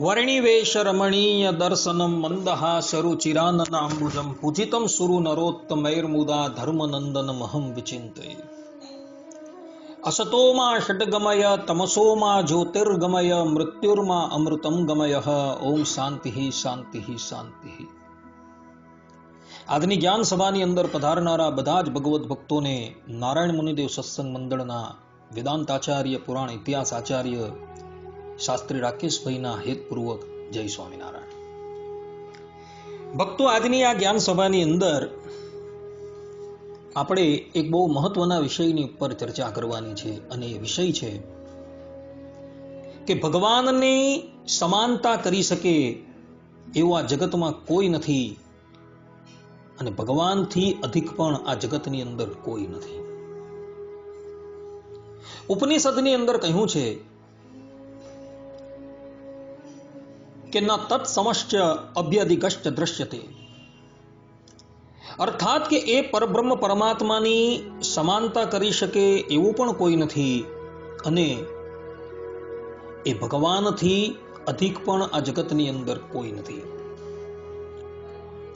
वर्णिवेश रमणीय दर्शनम मंदहासरुचिराननाम्बुजं पूजितं सुरु नरोत्तमैर्मुदा धर्मनन्दनमहं विचिन्तये। असतो मा षड्गमय तमसो मा ज्योतिर्गमय मृत्युर्मा अमृतं गमयः। ओम शांति शांति शांति। આજની જ્ઞાન સભાની અંદર પધારનારા બધા જ ભગવત ભક્તોને નારાયણ મુનિદેવ સત્સંગ મંડળના વેદાંતાચાર્ય પુરાણ ઇતિહાસ આચાર્ય શાસ્ત્રી રાકેશભાઈના હેતપૂર્વક જય સ્વામિનારાયણ। ભક્તો, આજની આ જ્ઞાન સભાની અંદર આપણે એક બહુ મહત્વના વિષયની ઉપર ચર્ચા કરવાની છે અને એ વિષય છે કે ભગવાનની સમાનતા કરી શકે એવું આ જગતમાં કોઈ નથી અને ભગવાનથી અધિક પણ આ જગતની અંદર કોઈ નથી। ઉપનિષદની અંદર કહ્યું છે કે ન તત્સમશ્ચ અભ્યધિકશ્ચ દ્રશ્યતે, અર્થાત કે એ પરબ્રહ્મ પરમાત્માની સમાનતા કરી શકે એવું પણ કોઈ નથી અને એ ભગવાનથી અધિક પણ આ જગતની અંદર કોઈ નથી।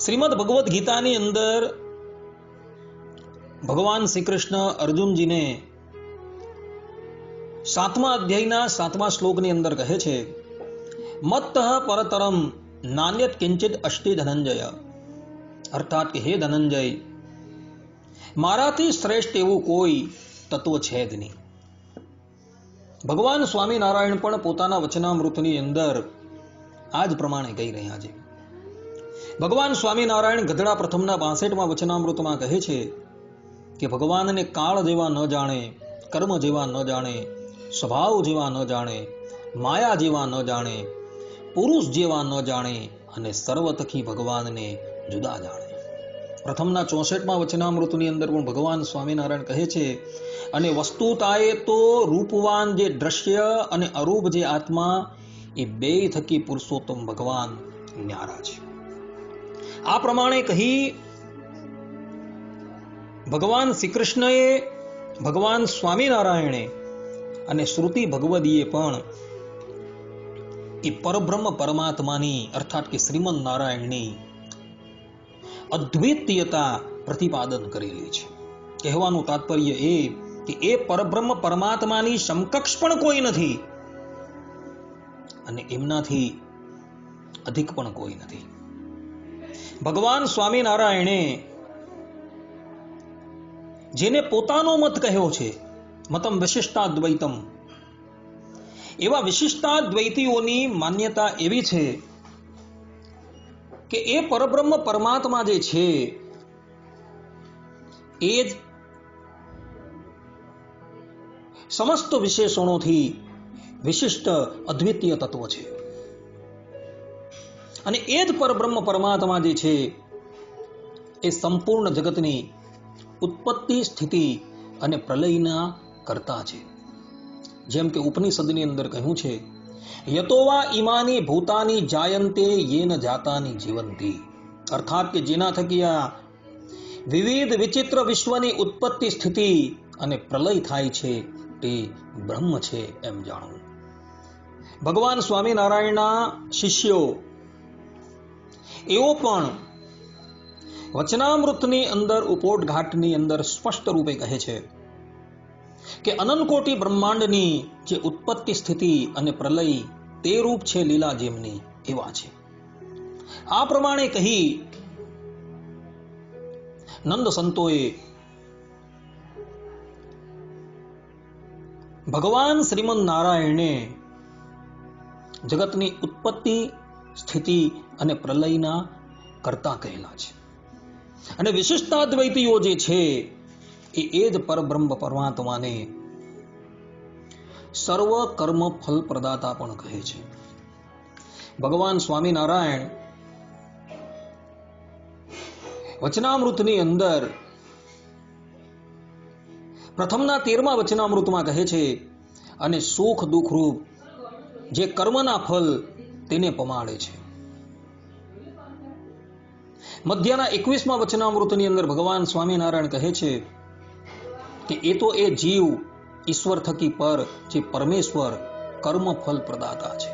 શ્રીમદ ભગવદ્ ગીતાની અંદર ભગવાન શ્રી કૃષ્ણ અર્જુનજીને 7મા અધ્યાયના 7મા શ્લોકની અંદર કહે છે, મત્તઃ પરતરમ નાન્યત કિંચિત અષ્ટિ ધનંજય, અર્થાત કે હે ધનંજય, મારાથી શ્રેષ્ઠ એવું કોઈ તત્વ છે જ નહીં। ભગવાન સ્વામિનારાયણ પણ પોતાના વચનામૃતની અંદર આ જ પ્રમાણે કહી રહ્યા છે। ભગવાન સ્વામિનારાયણ ગધડા પ્રથમના 62મા વચનામૃતમાં કહે છે કે ભગવાનને કાળ જેવા ન જાણે, કર્મ જેવા ન જાણે, સ્વભાવ જેવા ન જાણે, માયા જેવા ન જાણે, પુરુષ જેવા ન જાણે અને સર્વતથી ભગવાનને જુદા જાણે। પ્રથમના 64મા વચનામૃતની અંદર પણ ભગવાન સ્વામિનારાયણ કહે છે, અને વસ્તુતાએ તો રૂપવાન જે દ્રશ્ય અને અરૂપ જે આત્મા એ બે થકી પુરુષોત્તમ ભગવાન ન્યારા છે। આ પ્રમાણે કહી ભગવાન શ્રી કૃષ્ણએ, ભગવાન સ્વામિનારાયણે અને શ્રુતિ ભગવદીએ પણ એ પરબ્રહ્મ પરમાત્માની અર્થાત કે શ્રીમદ નારાયણની અદ્વિતીયતા પ્રતિપાદન કરેલી છે। કહેવાનું તાત્પર્ય એ કે એ પરબ્રહ્મ પરમાત્માની સમકક્ષ પણ કોઈ નથી અને એમનાથી અધિક પણ કોઈ નથી। ભગવાન સ્વામિનારાયણે જેને પોતાનો મત કહ્યો છે, મતમ વિશિષ્ટાદ્વૈતમ, એવા વિશિષ્ટાદ્વૈતીઓની માન્યતા એવી છે કે એ પરબ્રહ્મ પરમાત્મા જે છે એ જ સમસ્ત વિશેષણોથી વિશિષ્ટ અદ્વિતીય તત્વ છે અને એ જ પરબ્રહ્મ પરમાત્મા જે છે એ સંપૂર્ણ જગતની ઉત્પત્તિ, સ્થિતિ અને પ્રલયના કર્તા છે। જેમ કે ઉપનિષદની અંદર કહ્યું છે, યતોવા ઈમાની ભૂતાની જાયંતે યેન જાતાની જીવંતી, અર્થાત કે જેના થકી આ વિવિધ વિચિત્ર વિશ્વની ઉત્પત્તિ, સ્થિતિ અને પ્રલય થાય છે તે બ્રહ્મ છે એમ જાણવું। ભગવાન સ્વામિનારાયણના શિષ્યો એવો પણ વચનામૃતની અંદર ઉપોટઘાટની અંદર સ્પષ્ટ રૂપે કહે છે કે અનંતકોટી બ્રહ્માંડની જે ઉત્પત્તિ, સ્થિતિ અને પ્રલય તે રૂપ છે લીલા જેમની એવા છે। આ પ્રમાણે કહી નંદ સંતોએ ભગવાન શ્રીમદ નારાયણને જગતની ઉત્પત્તિ, સ્થિતિ અને પ્રલયના કર્તા કહેલા છે અને વિશિષ્ટાદ્વૈતીઓ જે છે એ જ પરબ્રહ્મ પરમાત્માને સર્વ કર્મ ફલ પ્રદાતા પણ કહે છે। ભગવાન સ્વામિનારાયણ વચનામૃતની અંદર પ્રથમના 13મા વચનામૃતમાં કહે છે, અને સુખ દુઃખ રૂપ જે કર્મના ફલ તેને પમાડે છે। મધ્યના 21મા વચનામૃતની અંદર ભગવાન સ્વામિનારાયણ કહે છે કે એ તો એ જીવ ઈશ્વર થકી પર જે પરમેશ્વર કર્મ ફલ પ્રદાતા છે।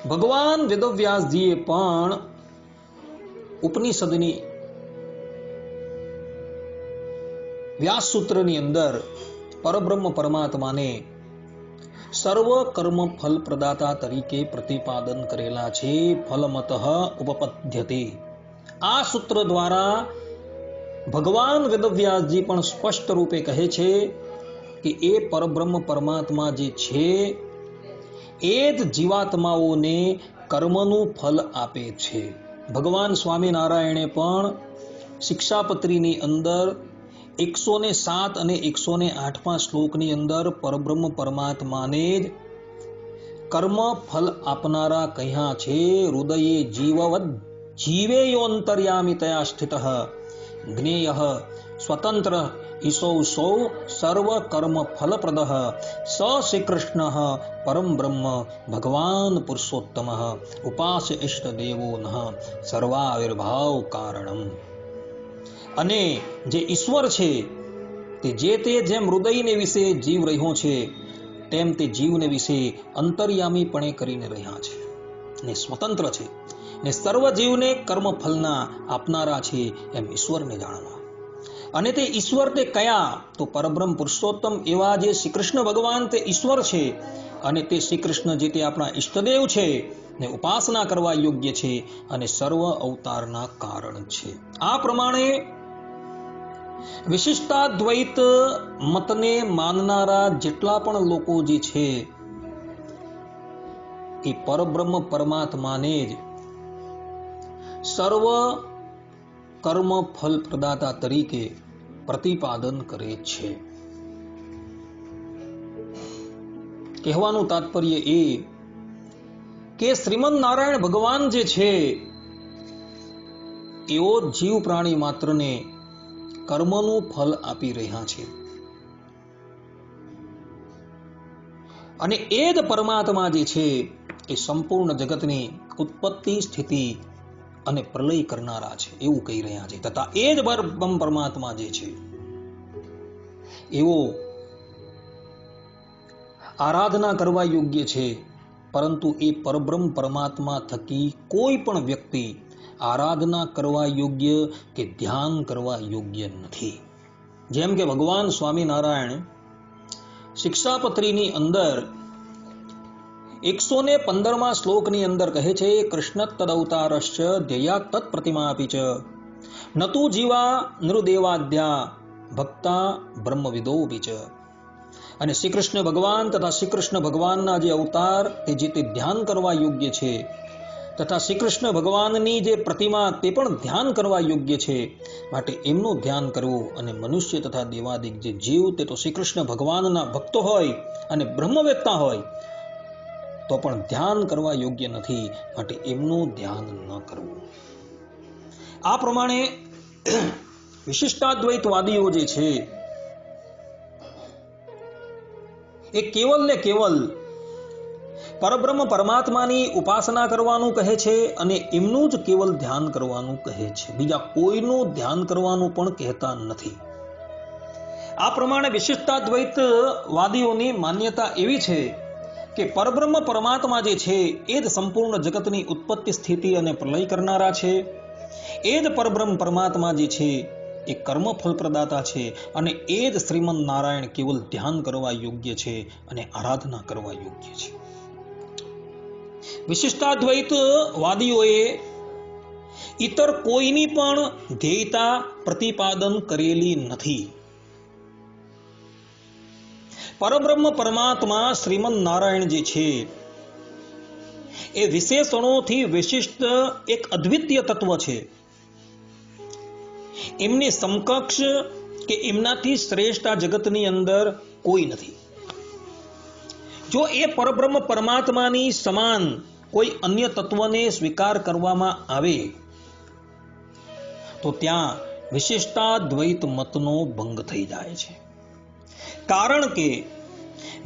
ભગવાન વેદવ્યાસજીએ પણ ઉપનિષદની વ્યાસ સૂત્રની અંદર પરબ્રહ્મ પરમાત્માને સર્વ કર્મ ફલ પ્રદાતા તરીકે પ્રતિપાદન કરેલા છે. ફલમતઃ ઉપપદ્યતે. આ સૂત્ર દ્વારા ભગવાન વેદવ્યાસજી પણ સ્પષ્ટ રૂપે કહે છે કે એ પરબ્રહ્મ પરમાત્મા જે છે એ જ જીવાત્માઓને કર્મનું ફલ આપે છે. ભગવાન સ્વામિનારાયણે પણ શિક્ષાપત્રીની અંદર 107 અને 108 શ્લોકની અંદર પરબ્રહ્મ પરમાત્માને જ કર્મ ફલ આપનારા કહ્યા છે. હૃદયે જીવવદ જીવેયો અંતર્યામી તયા સ્થિતઃ જ્ઞેયઃ સ્વતંત્ર ઈસૌ સૌ સર્વ કર્મ ફલપ્રદઃ સ શ્રી કૃષ્ણ પરમ બ્રહ્મ ભગવાન પુરુષોત્તમ ઉપાસ્ય ઇષ્ટ દેવો નઃ સર્વાવિર્ભાવ કારણમ. અને જે ઈશ્વર છે તે જે તે જેમ હૃદયને વિશે જીવ રહ્યો છે તેમ તે જીવને વિશે અંતર્યામીપણે કરીને રહ્યા છે ને સ્વતંત્ર છે ને સર્વ જીવને કર્મ ફલના આપનારા છે એમ ઈશ્વરને જાણવા. અને તે ઈશ્વર તે કયા? તો પરબ્રહ્મ પુરુષોત્તમ એવા જે શ્રી કૃષ્ણ ભગવાન તે ઈશ્વર છે અને તે શ્રી કૃષ્ણ જે તે આપણા ઈષ્ટદેવ છે ને ઉપાસના કરવા યોગ્ય છે અને સર્વ અવતારના કારણ છે. આ પ્રમાણે વિશિષ્ટાદ્વૈત મતને માનનારા જેટલા પણ લોકો જે છે એ પરબ્રહ્મ પરમાત્માને જ સર્વ કર્મ ફલ પ્રદાતા તરીકે પ્રતિપાદન કરે છે. કહેવાનું તાત્પર્ય એ કે શ્રીમદ નારાયણ ભગવાન જે છે એવો જીવ પ્રાણી માત્રને કર્મનું ફલ આપી રહ્યા છે અને એ જ પરમાત્મા જે છે એ સંપૂર્ણ જગતની ઉત્પત્તિ સ્થિતિ અને પ્રલય કરનારા છે એવું કહી રહ્યા છે. તથા એ જ પરમ પરમાત્મા જે છે એવો આરાધના કરવા યોગ્ય છે, પરંતુ એ પરબ્રહ્મ પરમાત્મા થકી કોઈ પણ વ્યક્તિ આરાધના કરવા યોગ્ય કે ધ્યાન કરવા યોગ્ય નથી. જેમ કે ભગવાન સ્વામિનારાયણ શિક્ષાપત્રીની અંદર 115 શ્લોકની અંદર કહે છે, કૃષ્ણ તદવતારશ્ચ ધ્યેયા તત્ પ્રતિમાપી ચ નતુ જીવા નૃદેવાદ્યા ભક્તા બ્રહ્મવિદોપી ચ. અને શ્રી કૃષ્ણ ભગવાન તથા શ્રી કૃષ્ણ ભગવાનના જે અવતાર તે જે તે ધ્યાન કરવા યોગ્ય છે તથા શ્રી કૃષ્ણ ભગવાનની જે પ્રતિમા તે પણ ધ્યાન કરવા યોગ્ય છે. માટે એમનું ધ્યાન કરવું અને મનુષ્ય તથા દેવાદિક જે જીવ તે તો શ્રી કૃષ્ણ ભગવાનના ભક્તો હોય અને બ્રહ્મવેત્તા હોય તો પણ ધ્યાન કરવા યોગ્ય નથી. માટે એમનું ધ્યાન ન કરવું. આ પ્રમાણે વિશિષ્ટાદ્વૈતવાદીઓ જે છે એ કેવલ ને કેવલ પરબ્રહ્મ પરમાત્માની ઉપાસના કરવાનું કહે છે અને એમનું જ કેવલ ધ્યાન કરવાનું કહે છે, બીજા કોઈનું ધ્યાન કરવાનું પણ કહેતા નથી. આ પ્રમાણે વિશિષ્ટાદ્વૈતવાદીઓની માન્યતા એવી છે કે પરબ્રહ્મ પરમાત્મા જે છે એ જ સંપૂર્ણ જગતની ઉત્પત્તિ સ્થિતિ અને પ્રલય કરનારા છે. એ જ પરબ્રહ્મ પરમાત્મા જે છે એ કર્મ ફલ પ્રદાતા છે અને એ જ શ્રીમદ નારાયણ કેવલ ધ્યાન કરવા યોગ્ય છે અને આરાધના કરવા યોગ્ય છે. વિશિષ્ટાદ્વૈત વાદીઓએ ઇતર કોઈની પણ ધ્યેયતા પ્રતિપાદન કરેલી નથી. પરબ્રહ્મ પરમાત્મા શ્રીમદ નારાયણ જે છે એ વિશેષણોથી વિશિષ્ટ એક અદ્વિતીય તત્વ છે. એમની સમકક્ષ કે એમનાથી શ્રેષ્ઠ આ જગતની અંદર કોઈ નથી. જો એ પરબ્રહ્મ પરમાત્માની સમાન કોઈ અન્ય તત્વને સ્વીકાર કરવામાં આવે તો ત્યાં વિશિષ્ટાદ્વૈત મતનો ભંગ થઈ જાય છે. કારણ કે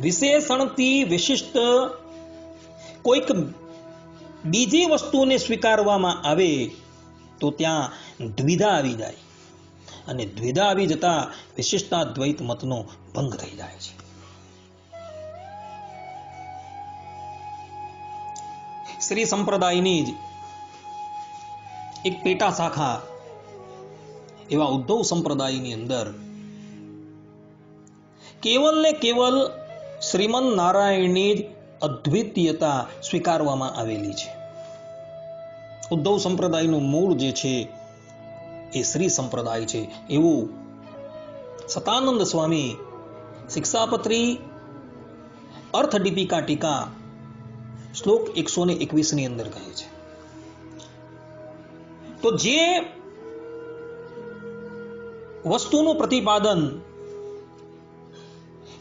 વિશેષણથી વિશિષ્ટ કોઈક બીજી વસ્તુને સ્વીકારવામાં આવે તો ત્યાં દ્વિધા આવી જાય અને દ્વિધા આવી જતા વિશિષ્ટાદ્વૈત મતનો ભંગ થઈ જાય છે. શ્રી સંપ્રદાયની જ એક પેટા શાખા એવા ઉદ્ધવ સંપ્રદાયની અંદર કેવલ ને કેવલ શ્રીમન નારાયણની જ અદ્વિતીયતા સ્વીકારવામાં આવેલી છે. ઉદ્ધવ સંપ્રદાયનું મૂળ જે છે એ શ્રી સંપ્રદાય છે એવું સતાનંદ સ્વામી શિક્ષાપત્રી અર્થ દીપિકા ટીકા શ્લોક 121 ની અંદર કહે છે. તો જે વસ્તુનું પ્રતિપાદન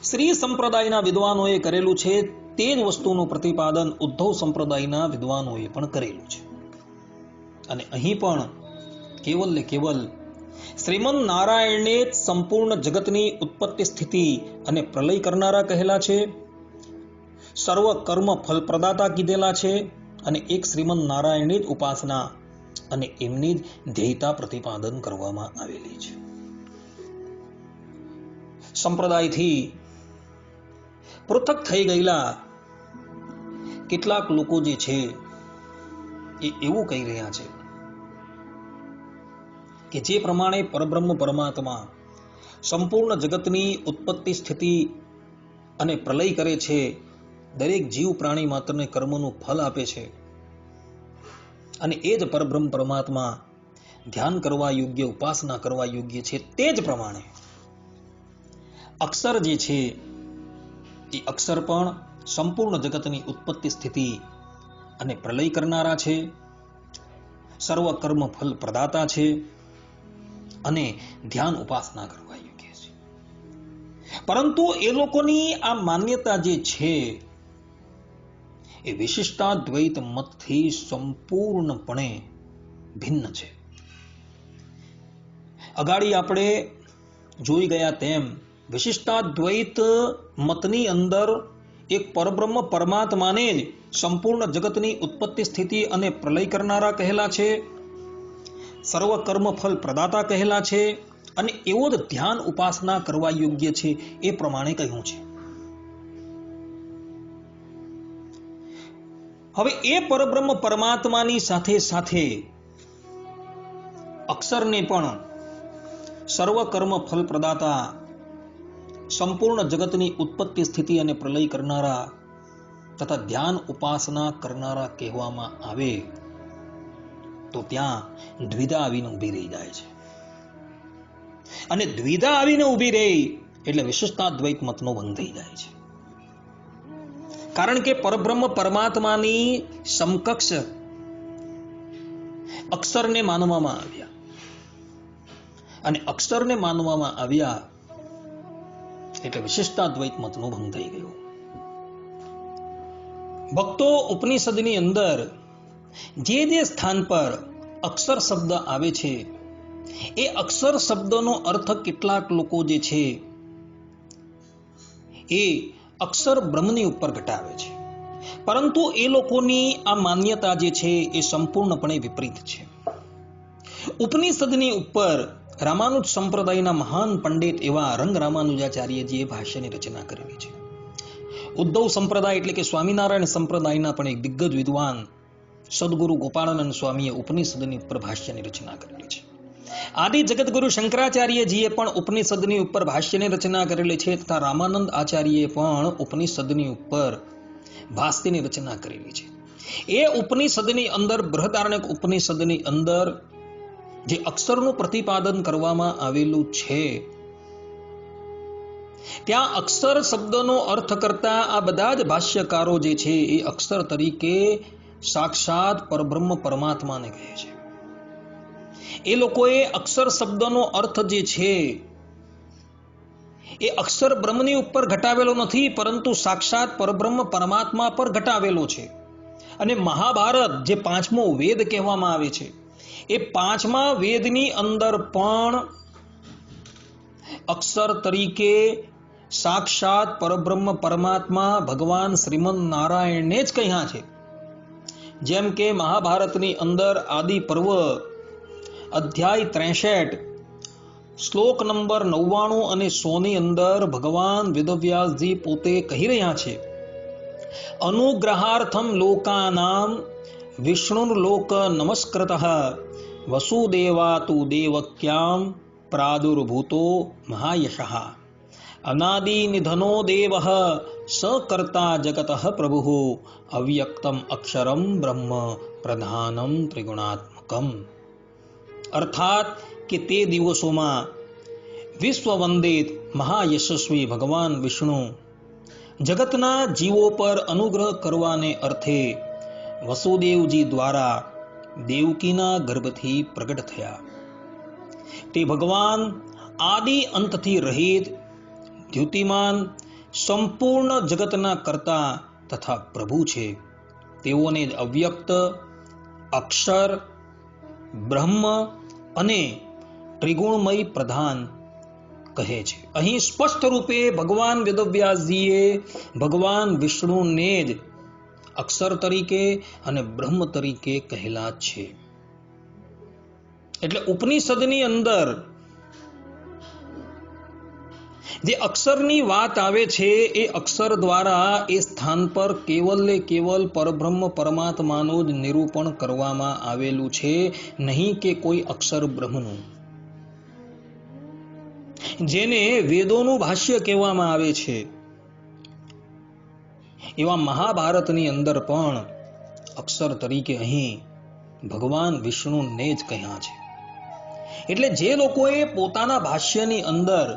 શ્રી સંપ્રદાયના વિદ્વાનોએ કરેલું છે તે જ વસ્તુનું પ્રતિપાદન ઉદ્ધવ સંપ્રદાયના વિદ્વાનોએ પણ કરેલું છે. અને અહીં પણ કેવલ ને કેવલ શ્રીમન નારાયણને સંપૂર્ણ જગતની ઉત્પત્તિ સ્થિતિ અને પ્રલય કરનારા કહેલા છે, સર્વ કર્મ ફલ પ્રદાતા કીધેલા છે, અને એક શ્રીમન નારાયણની જ ઉપાસના અને એમની જ ધ્યેયતા પ્રતિપાદન કરવામાં આવેલી છે. સંપ્રદાયથી પૃથક થઈ ગયેલા કેટલાક લોકો જે છે એ એવું કહી રહ્યા છે કે જે પ્રમાણે પરબ્રહ્મ પરમાત્મા સંપૂર્ણ જગતની ઉત્પત્તિ સ્થિતિ અને પ્રલય કરે છે, દરેક જીવ પ્રાણી માત્રને કર્મનું ફલ આપે છે, અને એ જ પરબ્રહ્મ પરમાત્મા ધ્યાન કરવા યોગ્ય, ઉપાસના કરવા યોગ્ય છે, તે જ પ્રમાણે અક્ષર જે છે એ અક્ષર પણ સંપૂર્ણ જગતની ઉત્પત્તિ સ્થિતિ અને પ્રલય કરનારા છે, સર્વ કર્મ ફલ પ્રદાતા છે, અને ધ્યાન ઉપાસના કરવા યોગ્ય છે. પરંતુ એ લોકોની આ માન્યતા જે છે એ વિશિષ્ટાદ્વૈત મતથી સંપૂર્ણપણે ભિન્ન છે. અગાડી આપણે જોઈ ગયા તેમ વિશિષ્ટાદ્વૈત મતની અંદર એક પરબ્રહ્મ પરમાત્માને જ સંપૂર્ણ જગતની ઉત્પત્તિ સ્થિતિ અને પ્રલય કરનારા કહેલા છે, સર્વ કર્મ ફલ પ્રદાતા કહેલા છે, અને એવો જ ધ્યાન ઉપાસના કરવા યોગ્ય છે એ પ્રમાણે કહ્યું છે. હવે એ પરબ્રહ્મ પરમાત્માની સાથે સાથે અક્ષરને પણ સર્વ કર્મ ફલ પ્રદાતા, સંપૂર્ણ જગતની ઉત્પત્તિ સ્થિતિ અને પ્રલય કરનારા તથા ધ્યાન ઉપાસના કરનારા કહેવામાં આવે તો ત્યાં દ્વિધા આવીને ઊભી રહી જાય છે. અને દ્વિધા આવીને ઊભી રહી એટલે વિશિષ્ટાદ્વૈત મતનો બંધ થઈ જાય છે. કારણ કે પરબ્રહ્મ પરમાત્માની સમકક્ષ અક્ષરને માનવામાં આવ્યા, અને અક્ષરને માનવામાં આવ્યા એટલે વિશિષ્ટાદ્વૈત મતનો ભંગ થઈ ગયો. ભક્તો ઉપનિષદની અંદર જે જે સ્થાન પર અક્ષર શબ્દ આવે છે એ અક્ષર શબ્દનો અર્થ કેટલાક લોકો જે છે એ અક્ષર બ્રહ્મની ઉપર ઘટાવે છે, પરંતુ એ લોકોની આ માન્યતા જે છે એ સંપૂર્ણપણે વિપરીત છે. ઉપનિષદની ઉપર રામાનુજ સંપ્રદાયના મહાન પંડિત એવા રંગ રામાનુજાચાર્યજીએ ભાષ્યની રચના કરેલી છે. ઉદ્ધવ સંપ્રદાય એટલે કે સ્વામિનારાયણ સંપ્રદાયના પણ એક દિગ્ગજ વિદ્વાન સદગુરુ ગોપાળાનંદ સ્વામીએ ઉપનિષદની ઉપર ભાષ્યની રચના કરેલી છે. આદિ જગતગુરુ શંકરાચાર્યજીએ પણ ઉપનિષદની ઉપર ભાષ્યની રચના કરેલી છે, તથા રામાનંદ આચાર્યએ પણ ઉપનિષદની ઉપર ભાષ્યની રચના કરેલી છે. એ ઉપનિષદની અંદર બૃહદારણ્યક ઉપનિષદની અંદર જે અક્ષરનું પ્રતિપાદન કરવામાં આવેલું છે ત્યાં અક્ષર શબ્દનો અર્થ કરતા આ બધા જ ભાષ્યકારો જે છે એ અક્ષર તરીકે સાક્ષાત પરબ્રહ્મ પરમાત્માને કહે છે. એ લોકોએ અક્ષર શબ્દનો અર્થ જે છે એ અક્ષર બ્રહ્મની ઉપર ઘટાવેલો નથી, પરંતુ સાક્ષાત પરબ્રહ્મ પરમાત્મા પર ઘટાવેલો છે. અને મહાભારત જે 5મો વેદ કહેવામાં આવે છે એ 5મા વેદની અંદર પણ અક્ષર તરીકે સાક્ષાત પરબ્રહ્મ પરમાત્મા ભગવાન શ્રીમન નારાયણને જ કહ્યા છે. જેમ કે મહાભારતની અંદર આદિ પર્વ અધ્યાય 63 શ્લોક નંબર 99 અને 100 ની અંદર ભગવાન વેદવ્યાસજી પોતે કહી રહ્યા છે, અનુગ્રહાર્થમ લોકાનામ વિષ્ણુર્લોક નમસ્કૃતઃ વસુદેવા તુ દેવક્યામ પ્રાદુર્ભૂતો મહાયશઃ અનાદિ નિધનો દેવઃ સકર્તા જગતઃ પ્રભુઃ અવ્યક્તમ અક્ષરમ બ્રહ્મ પ્રધાનમ ત્રિગુણાત્મકમ. અર્થાત કે તે દિવસોમાં વિશ્વવંદિત મહાયશસ્વી ભગવાન વિષ્ણુ જગતના જીવો પર અનુગ્રહ કરવાને અર્થે વસુદેવજી દ્વારા દેવકીના ગર્ભથી પ્રગટ થયા. તે ભગવાન આદિ અંતથી રહિત, દ્યુતિમાન, સંપૂર્ણ જગતના કર્તા તથા પ્રભુ છે. તેઓને જ અવ્યક્ત, અક્ષર, બ્રહ્મ અને ત્રિગુણમય પ્રધાન કહે છે. અહીં સ્પષ્ટ રૂપે ભગવાન વેદવ્યાસજીએ ભગવાન વિષ્ણુને જ અક્ષર તરીકે અને બ્રહ્મ તરીકે કહેલા છે. એટલે ઉપનિષદની અંદર જે અક્ષરની વાત આવે છે એ અક્ષર દ્વારા એ સ્થાન પર કેવલ પરબ્રહ્મ પરમાત્માનું જ નિરૂપણ કરવામાં આવેલું છે, નહીં કે કોઈ અક્ષર બ્રહ્મનું. જેને વેદોનું ભાષ્ય કહેવામાં આવે છે એવા મહાભારતની અંદર પણ અક્ષર તરીકે અહીં ભગવાન વિષ્ણુને જ કહ્યા છે. એટલે જે લોકોએ પોતાના ભાષ્યની અંદર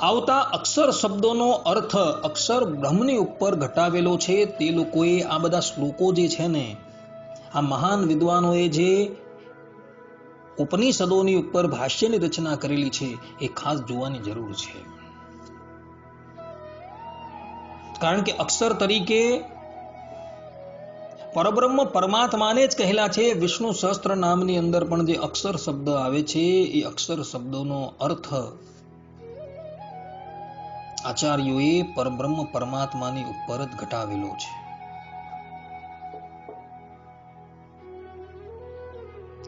આવતા અક્ષર શબ્દોનો અર્થ અક્ષર બ્રહ્મની ઉપર ઘટાવેલો છે, તે લોકોએ આ બધા શ્લોકો જે છે ને, આ મહાન વિદ્વાનોએ જે ઉપનિષદોની ઉપર ભાષ્યની રચના કરેલી છે એ ખાસ જોવાની જરૂર છે. કારણ કે અક્ષર તરીકે પરબ્રહ્મ પરમાત્માને જ કહેલા છે. વિષ્ણુ સહસ્ત્ર નામની અંદર પણ જે અક્ષર શબ્દ આવે છે એ અક્ષર શબ્દોનો અર્થ આચાર્યોએ પરબ્રહ્મ પરમાત્માની ઉપર જ ઘટાવેલો છે.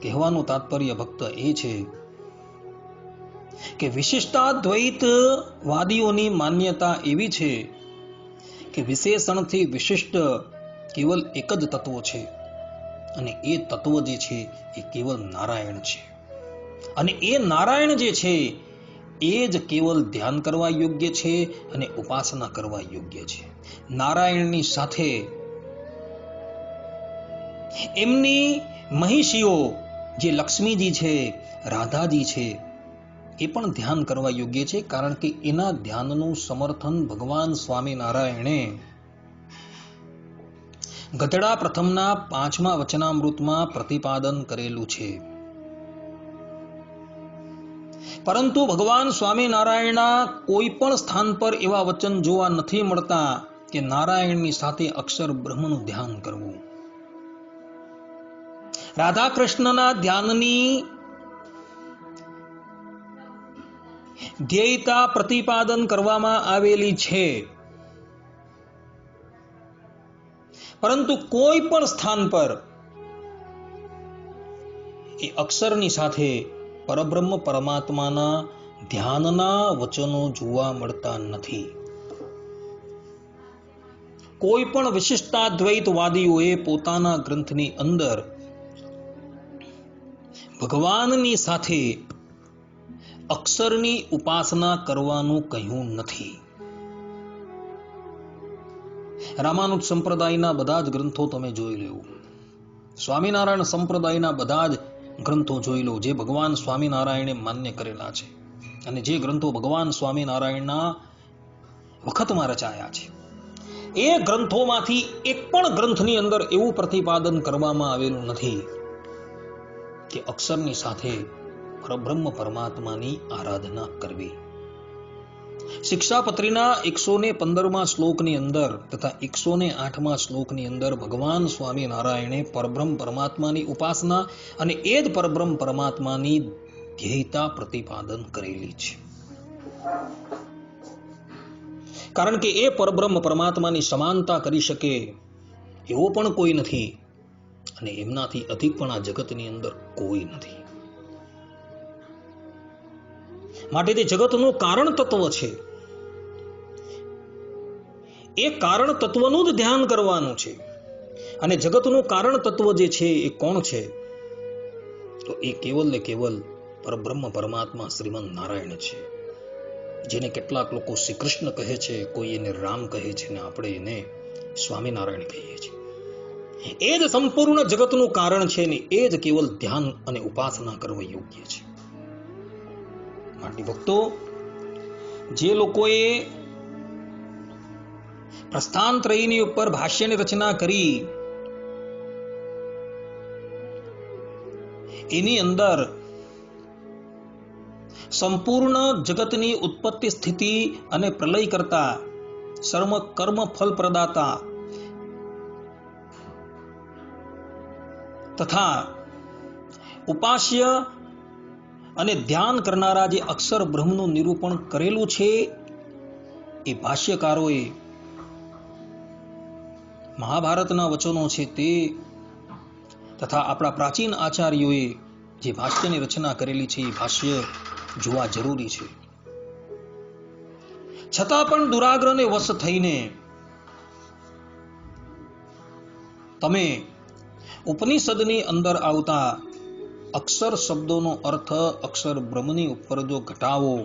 કહેવાનું તાત્પર્ય ભક્ત એ છે કે વિશિષ્ટાદ્વૈત વાદીઓની માન્યતા એવી છે કે વિશેષણથી વિશિષ્ટ કેવલ એક જ તત્વ છે, અને એ તત્વ જે છે એ કેવલ નારાયણ છે. અને એ નારાયણ જે છે એ જ કેવલ ધ્યાન કરવા યોગ્ય છે અને ઉપાસના કરવા યોગ્ય છે. નારાયણની સાથે એમની મહિષીઓ જે લક્ષ્મીજી છે, રાધાજી છે, એ પણ ધ્યાન કરવા યોગ્ય છે. કારણ કે એના ધ્યાનનું સમર્થન ભગવાન સ્વામિનારાયણે ગધડા પ્રથમના 5મા વચનામૃતમાં પ્રતિપાદન કરેલું છે. પરંતુ ભગવાન સ્વામિનારાયણના કોઈ પણ સ્થાન પર એવા વચન જોવા નથી મળતા કે નારાયણની સાથે અક્ષર બ્રહ્મનું ધ્યાન કરવું. રાધા કૃષ્ણના ધ્યાનની ધ્યેયતા પ્રતિપાદન કરવામાં આવેલી છે, પરંતુ કોઈ પણ સ્થાન પર એ અક્ષરની સાથે પરબ્રહ્મ પરમાત્માના ધ્યાનના વચનો જોવા મળતા નથી. કોઈ પણ વિશિષ્ટાદ્વૈતવાદીઓએ પોતાના ગ્રંથની અંદર ભગવાનની સાથે અક્ષરની ઉપાસના કરવાનું કહ્યું નથી. રામાનુજ સંપ્રદાયના બધા જ ગ્રંથો તમે જોઈ લો, સ્વામિનારાયણ સંપ્રદાયના બધા જ ગ્રંથો જોઈ લો, જે ભગવાન સ્વામિનારાયણે માન્ય કરેલા છે અને જે ગ્રંથો ભગવાન સ્વામિનારાયણના વખતમાં રચાયા છે, એ ગ્રંથોમાંથી એક પણ ગ્રંથની અંદર એવું પ્રતિપાદન કરવામાં આવેલું નથી કે અક્ષરની સાથે પરબ્રહ્મ પરમાત્માની આરાધના કરવી. શિક્ષાપત્રીના 115મા શ્લોકની અંદર તથા 108મા શ્લોકની અંદર ભગવાન સ્વામિનારાયણે પરબ્રહ્મ પરમાત્માની ઉપાસના અને એ જ પરબ્રહ્મ પરમાત્માની ધ્યેયતા પ્રતિપાદન કરેલી છે. કારણ કે એ પરબ્રહ્મ પરમાત્માની સમાનતા કરી શકે એવો પણ કોઈ નથી અને એમનાથી અધિક પણ આ જગતની અંદર કોઈ નથી. માટે તે જગતનું કારણ તત્વ છે. એ કારણ તત્વનું જ ધ્યાન કરવાનું છે. અને જગતનું કારણ તત્વ જે છે એ કોણ છે? તો એ કેવલ ને કેવલ પરબ્રહ્મ પરમાત્મા શ્રીમદ નારાયણ છે, જેને કેટલાક લોકો શ્રી કૃષ્ણ કહે છે, કોઈ એને રામ કહે છે, ને આપણે એને સ્વામિનારાયણ કહીએ છીએ. એ જ સંપૂર્ણ જગતનું કારણ છે ને એ જ કેવલ ધ્યાન અને ઉપાસના કરવા યોગ્ય છે. માટે ભક્તો, જે લોકોએ પ્રસ્થાનત્રયની ઉપર ભાષ્યની રચના કરી, એની અંદર સંપૂર્ણ જગતની ઉત્પત્તિ સ્થિતિ અને પ્રલય કરતા સર્વ કર્મ ફલ પ્રદાતા તથા ઉપાસ્ય અને ધ્યાન કરનારા જે અક્ષર બ્રહ્મનું નિરૂપણ કરેલું છે, એ ભાષ્યકારોએ મહાભારતના વચનો છે તે તથા આપણા પ્રાચીન આચાર્યોએ જે ભાષ્યની રચના કરેલી છે એ ભાષ્ય જોવા જરૂરી છે. છતાં પણ દુરાગ્રહને વશ થઈને તમે ઉપનિષદની અંદર આવતા અક્ષર શબ્દોનો અર્થ અક્ષર બ્રહ્મની ઉપર જો ઘટાવો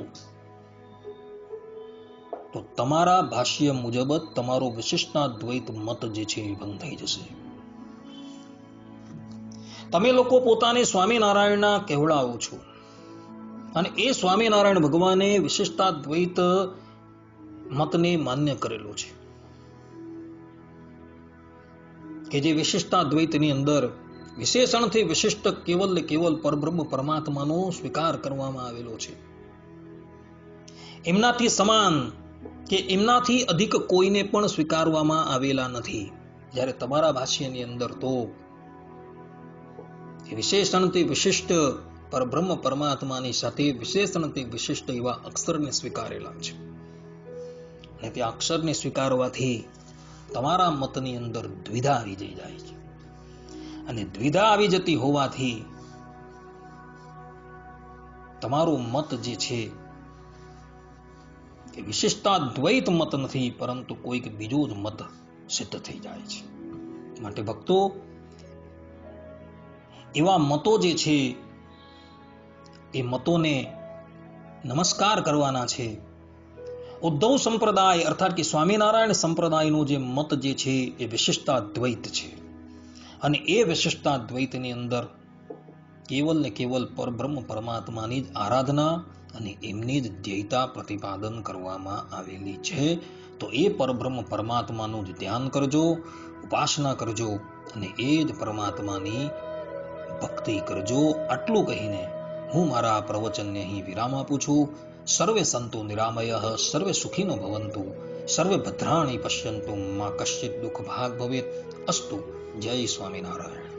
તો તમારા ભાષ્ય મુજબ જ તમારો વિશિષ્ટાદ્વૈત મત જે છે એ ભંગ થઈ જશે. તમે લોકો પોતાને સ્વામિનારાયણના કહેવડાવો છો, અને એ સ્વામિનારાયણ ભગવાને વિશિષ્ટાદ્વૈત મતને માન્ય કરેલો છે કે જે વિશિષ્ટાદ્વૈતની અંદર વિશેષણથી વિશિષ્ટ કેવલ ને કેવલ પરબ્રહ્મ પરમાત્માનો સ્વીકાર કરવામાં આવેલો છે. એમનાથી સમાન કે એમનાથી અધિક કોઈને પણ સ્વીકારવામાં આવેલા નથી. જ્યારે તમારા ભાષ્યની અંદર તો વિશેષણથી વિશિષ્ટ પરબ્રહ્મ પરમાત્માની સાથે વિશેષણથી વિશિષ્ટ એવા અક્ષરને સ્વીકારેલા છે. અને તે અક્ષરને સ્વીકારવાથી તમારા મતની અંદર દ્વિધા આવી જાય છે. અને દ્વિધા આવી જતી હોવાથી તમારો મત જે છે એ વિશિષ્ટાદ્વૈત મત નથી, પરંતુ કોઈક બીજો જ મત સિદ્ધ થઈ જાય છે. માટે ભક્તો, એવા મતો જે છે એ મતોને નમસ્કાર કરવાના છે. ઉદ્ધવ સંપ્રદાય અર્થાત કે સ્વામિનારાયણ સંપ્રદાયનો જે મત જે છે એ વિશિષ્ટાદ્વૈત છે, અને એ વિશિષ્ટાદ્વૈતની અંદર કેવલ ને કેવલ પરબ્રહ્મ પરમાત્માની જ આરાધના અને એમની જ ધ્યેયતા પ્રતિપાદન કરવામાં આવેલી છે. તો એ પરબ્રહ્મ પરમાત્માનું જ ધ્યાન કરજો, ઉપાસના કરજો, અને એ જ પરમાત્માની ભક્તિ કરજો. આટલું કહીને હું મારા આ પ્રવચનને અહીં વિરામ આપું છું. સર્વે સંતો નિરામયઃ, સર્વે સુખીનો ભવંતુ, સર્વે ભદ્રાણી પશ્યંતુ, મા કશ્ચિત દુઃખ ભાગ ભવેત. અસ્તુ. જય સ્વામિનારાયણ.